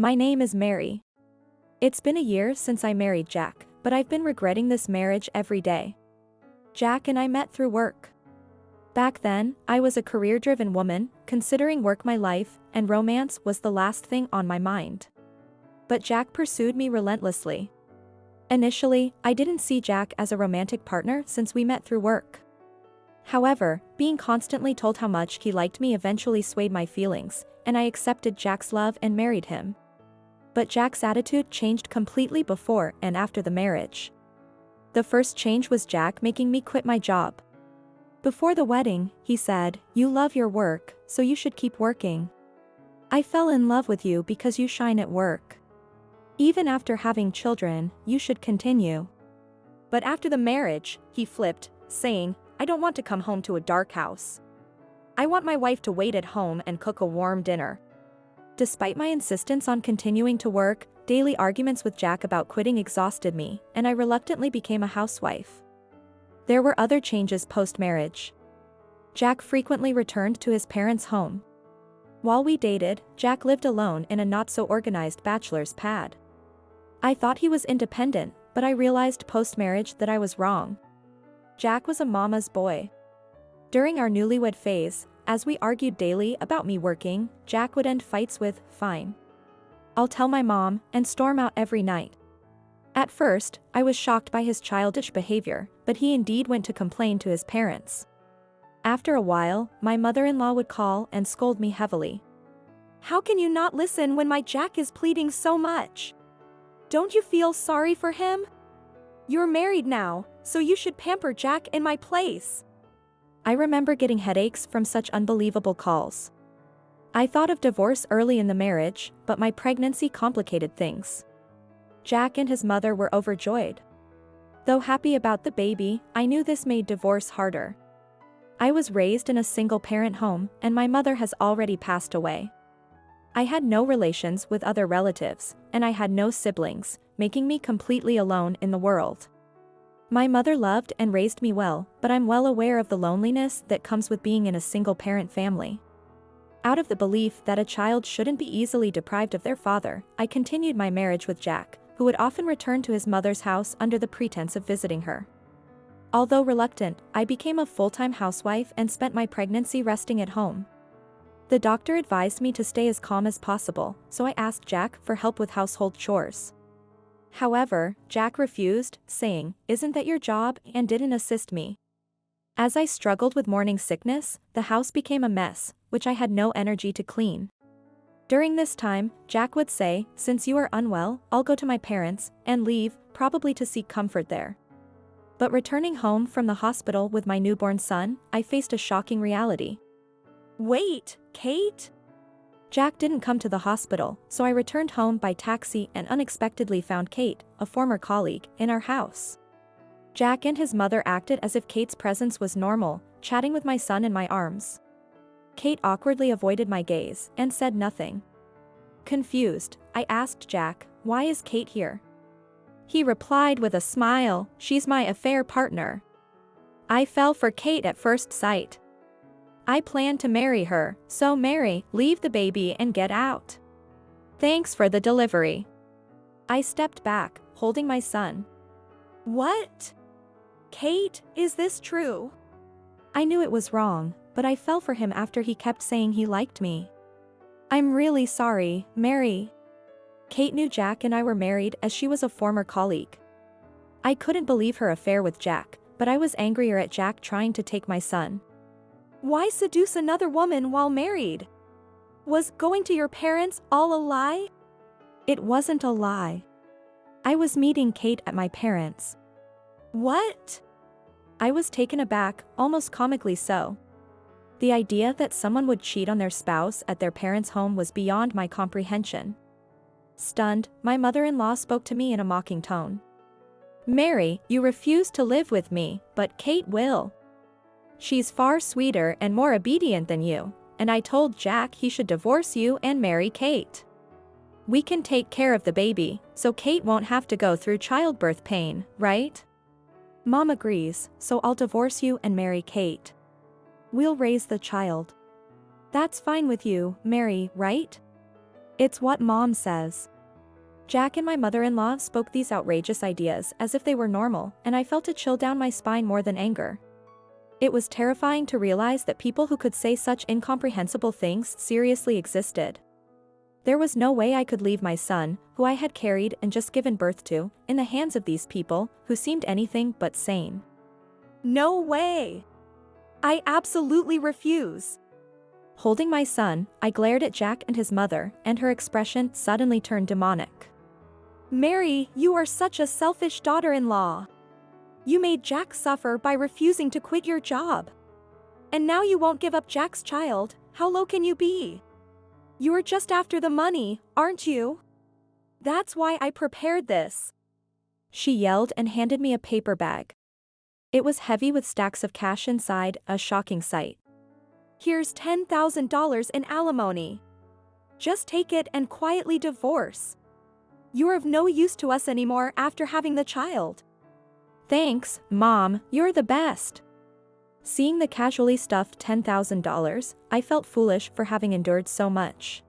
My name is Mary. It's been a year since I married Jack, but I've been regretting this marriage every day. Jack and I met through work. Back then, I was a career-driven woman, considering work my life, and romance was the last thing on my mind. But Jack pursued me relentlessly. Initially, I didn't see Jack as a romantic partner since we met through work. However, being constantly told how much he liked me eventually swayed my feelings, and I accepted Jack's love and married him. But Jack's attitude changed completely before and after the marriage. The first change was Jack making me quit my job. Before the wedding, he said, "You love your work, so you should keep working. I fell in love with you because you shine at work. Even after having children, you should continue." But after the marriage, he flipped, saying, "I don't want to come home to a dark house. I want my wife to wait at home and cook a warm dinner." Despite my insistence on continuing to work, daily arguments with Jack about quitting exhausted me, and I reluctantly became a housewife. There were other changes post-marriage. Jack frequently returned to his parents' home. While we dated, Jack lived alone in a not-so-organized bachelor's pad. I thought he was independent, but I realized post-marriage that I was wrong. Jack was a mama's boy. During our newlywed phase, as we argued daily about me working, Jack would end fights with, "Fine. I'll tell my mom," and storm out every night. At first, I was shocked by his childish behavior, but he indeed went to complain to his parents. After a while, my mother-in-law would call and scold me heavily. "How can you not listen when my Jack is pleading so much? Don't you feel sorry for him? You're married now, so you should pamper Jack in my place." I remember getting headaches from such unbelievable calls. I thought of divorce early in the marriage, but my pregnancy complicated things. Jack and his mother were overjoyed. Though happy about the baby, I knew this made divorce harder. I was raised in a single-parent home, and my mother has already passed away. I had no relations with other relatives, and I had no siblings, making me completely alone in the world. My mother loved and raised me well, but I'm well aware of the loneliness that comes with being in a single-parent family. Out of the belief that a child shouldn't be easily deprived of their father, I continued my marriage with Jack, who would often return to his mother's house under the pretense of visiting her. Although reluctant, I became a full-time housewife and spent my pregnancy resting at home. The doctor advised me to stay as calm as possible, so I asked Jack for help with household chores. However, Jack refused, saying, "Isn't that your job?" and didn't assist me. As I struggled with morning sickness, the house became a mess, which I had no energy to clean. During this time, Jack would say, "Since you are unwell, I'll go to my parents," and leave, probably to seek comfort there. But returning home from the hospital with my newborn son, I faced a shocking reality. "Wait, Kate?" Jack didn't come to the hospital, so I returned home by taxi and unexpectedly found Kate, a former colleague, in our house. Jack and his mother acted as if Kate's presence was normal, chatting with my son in my arms. Kate awkwardly avoided my gaze and said nothing. Confused, I asked Jack, "Why is Kate here?" He replied with a smile, "She's my affair partner. I fell for Kate at first sight. I plan to marry her, so Mary, leave the baby and get out. Thanks for the delivery." I stepped back, holding my son. "What? Kate, is this true?" I knew it was wrong, but I fell for him after he kept saying he liked me. "I'm really sorry, Mary." Kate knew Jack and I were married as she was a former colleague. I couldn't believe her affair with Jack, but I was angrier at Jack trying to take my son. Why seduce another woman while married? Was going to your parents all a lie? It wasn't a lie. I was meeting Kate at my parents'. What? I was taken aback, almost comically so. The idea that someone would cheat on their spouse at their parents' home was beyond my comprehension. Stunned, my mother-in-law spoke to me in a mocking tone. "Mary, you refuse to live with me, but Kate will. She's far sweeter and more obedient than you, and I told Jack he should divorce you and marry Kate. We can take care of the baby, so Kate won't have to go through childbirth pain, right? Mom agrees, so I'll divorce you and marry Kate. We'll raise the child. That's fine with you, Mary, right?" It's what Mom says. Jack and my mother-in-law spoke these outrageous ideas as if they were normal, and I felt a chill down my spine more than anger. It was terrifying to realize that people who could say such incomprehensible things seriously existed. There was no way I could leave my son, who I had carried and just given birth to, in the hands of these people, who seemed anything but sane. No way! I absolutely refuse! Holding my son, I glared at Jack and his mother, and her expression suddenly turned demonic. Mary, you are such a selfish daughter-in-law. You made Jack suffer by refusing to quit your job. And now you won't give up Jack's child. How low can you be? You're just after the money, aren't you? That's why I prepared this. She yelled and handed me a paper bag. It was heavy with stacks of cash inside, a shocking sight. Here's $10,000 in alimony. Just take it and quietly divorce. You're of no use to us anymore after having the child. Thanks, Mom, you're the best. Seeing the casually stuffed $10,000, I felt foolish for having endured so much.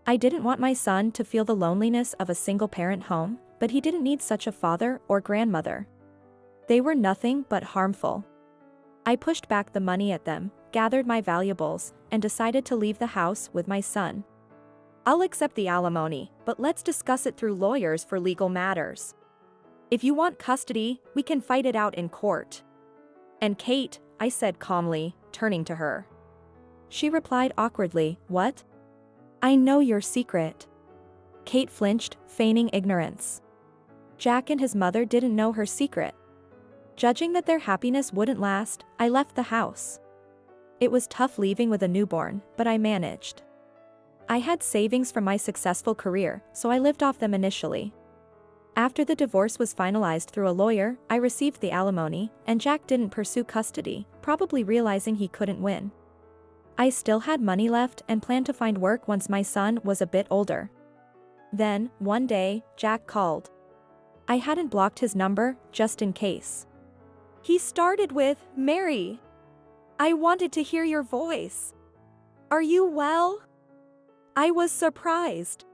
I didn't want my son to feel the loneliness of a single-parent home, but he didn't need such a father or grandmother. They were nothing but harmful. I pushed back the money at them, gathered my valuables, and decided to leave the house with my son. I'll accept the alimony, but let's discuss it through lawyers for legal matters. If you want custody, we can fight it out in court. And Kate, I said calmly, turning to her. She replied awkwardly, what? I know your secret. Kate flinched, feigning ignorance. Jack and his mother didn't know her secret. Judging that their happiness wouldn't last, I left the house. It was tough leaving with a newborn, but I managed. I had savings from my successful career, so I lived off them initially. After the divorce was finalized through a lawyer, I received the alimony, and Jack didn't pursue custody, probably realizing he couldn't win. I still had money left and planned to find work once my son was a bit older. Then, one day, Jack called. I hadn't blocked his number, just in case. He started with, Mary. I wanted to hear your voice. Are you well? I was surprised.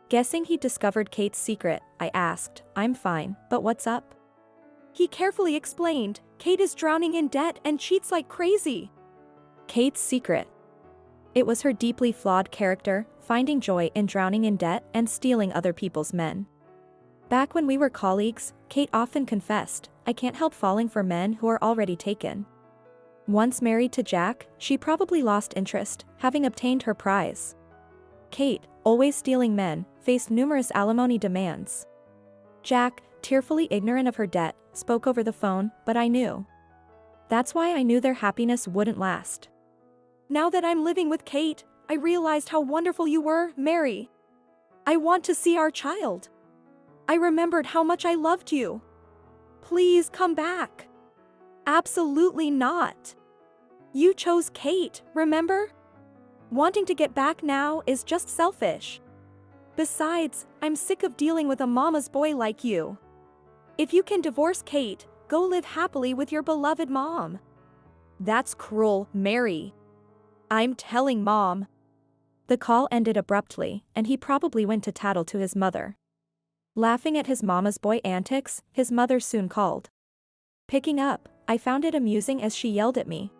Guessing he discovered Kate's secret, I asked, I'm fine, but what's up? He carefully explained, Kate is drowning in debt and cheats like crazy. Kate's secret. It was her deeply flawed character, finding joy in drowning in debt and stealing other people's men. Back when we were colleagues, Kate often confessed, I can't help falling for men who are already taken. Once married to Jack, she probably lost interest, having obtained her prize. Kate, always stealing men, faced numerous alimony demands. Jack, tearfully ignorant of her debt, spoke over the phone, but I knew. That's why I knew their happiness wouldn't last. Now that I'm living with Kate, I realized how wonderful you were, Mary. I want to see our child. I remembered how much I loved you. Please come back. Absolutely not. You chose Kate, remember? Wanting to get back now is just selfish. Besides, I'm sick of dealing with a mama's boy like you. If you can divorce Kate, go live happily with your beloved mom. That's cruel, Mary. I'm telling Mom. The call ended abruptly, and he probably went to tattle to his mother. Laughing at his mama's boy antics, his mother soon called. Picking up, I found it amusing as she yelled at me.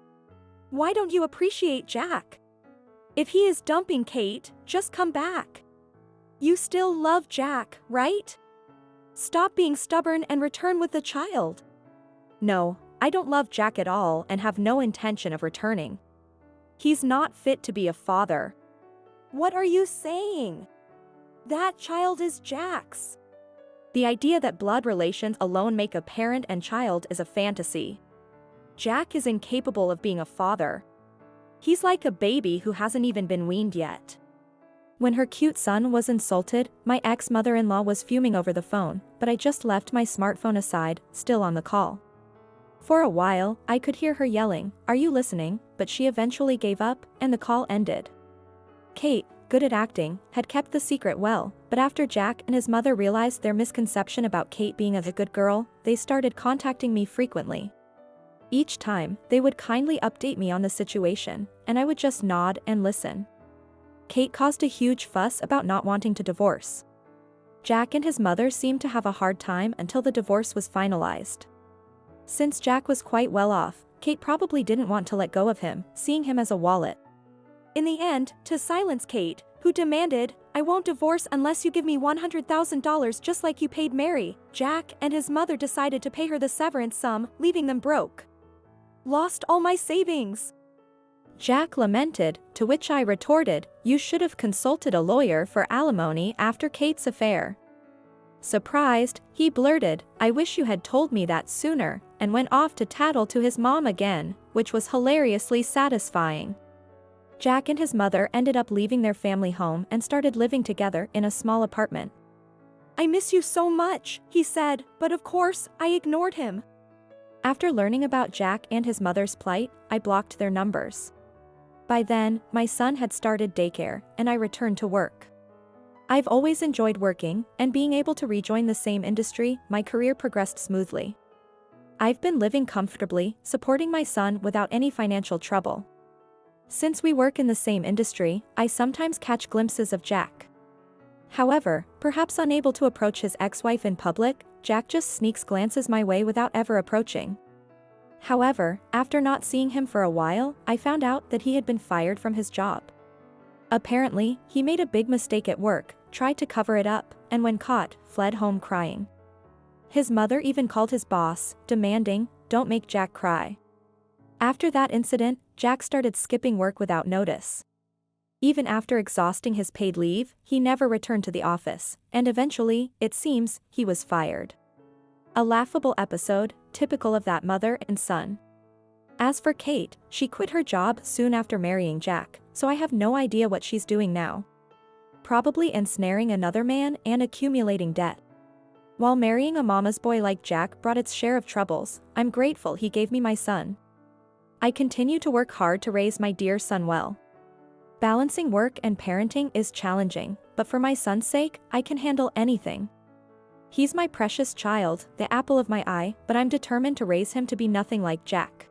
Why don't you appreciate Jack? If he is dumping Kate, just come back. You still love Jack, right? Stop being stubborn and return with the child. No, I don't love Jack at all and have no intention of returning. He's not fit to be a father. What are you saying? That child is Jack's. The idea that blood relations alone make a parent and child is a fantasy. Jack is incapable of being a father. He's like a baby who hasn't even been weaned yet. When her cute son was insulted, my ex-mother-in-law was fuming over the phone, but I just left my smartphone aside, still on the call. For a while, I could hear her yelling, "Are you listening?" But she eventually gave up, and the call ended. Kate, good at acting, had kept the secret well, but after Jack and his mother realized their misconception about Kate being a good girl, they started contacting me frequently. Each time, they would kindly update me on the situation, and I would just nod and listen. Kate caused a huge fuss about not wanting to divorce. Jack and his mother seemed to have a hard time until the divorce was finalized. Since Jack was quite well off, Kate probably didn't want to let go of him, seeing him as a wallet. In the end, to silence Kate, who demanded, "I won't divorce unless you give me $100,000 just like you paid Mary," Jack and his mother decided to pay her the severance sum, leaving them broke. "Lost all my savings," Jack lamented, to which I retorted, "You should have consulted a lawyer for alimony after Kate's affair." Surprised, he blurted, "I wish you had told me that sooner," and went off to tattle to his mom again, which was hilariously satisfying. Jack and his mother ended up leaving their family home and started living together in a small apartment. "I miss you so much," he said, but of course, I ignored him. After learning about Jack and his mother's plight, I blocked their numbers. By then, my son had started daycare, and I returned to work. I've always enjoyed working, and being able to rejoin the same industry, my career progressed smoothly. I've been living comfortably, supporting my son without any financial trouble. Since we work in the same industry, I sometimes catch glimpses of Jack. However, perhaps unable to approach his ex-wife in public, Jack just sneaks glances my way without ever approaching. However, after not seeing him for a while, I found out that he had been fired from his job. Apparently, he made a big mistake at work, tried to cover it up, and when caught, fled home crying. His mother even called his boss, demanding, "Don't make Jack cry." After that incident, Jack started skipping work without notice. Even after exhausting his paid leave, he never returned to the office, and eventually, it seems, he was fired. A laughable episode, typical of that mother and son. As for Kate, she quit her job soon after marrying Jack, so I have no idea what she's doing now. Probably ensnaring another man and accumulating debt. While marrying a mama's boy like Jack brought its share of troubles, I'm grateful he gave me my son. I continue to work hard to raise my dear son well. Balancing work and parenting is challenging, but for my son's sake, I can handle anything. He's my precious child, the apple of my eye, but I'm determined to raise him to be nothing like Jack.